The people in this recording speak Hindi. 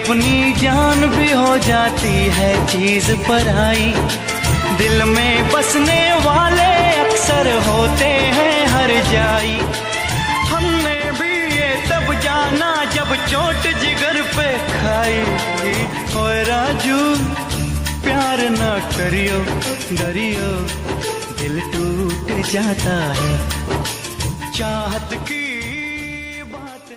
अपनी जान भी हो जाती है चीज पराई। दिल में बसने वाले अक्सर होते हैं हर जाई। हमने भी ये तब जाना जब चोट जिगर पे खाई। ओए राजू प्यार ना करियो, डरियो दिल टूट जाता है। चाहत की बात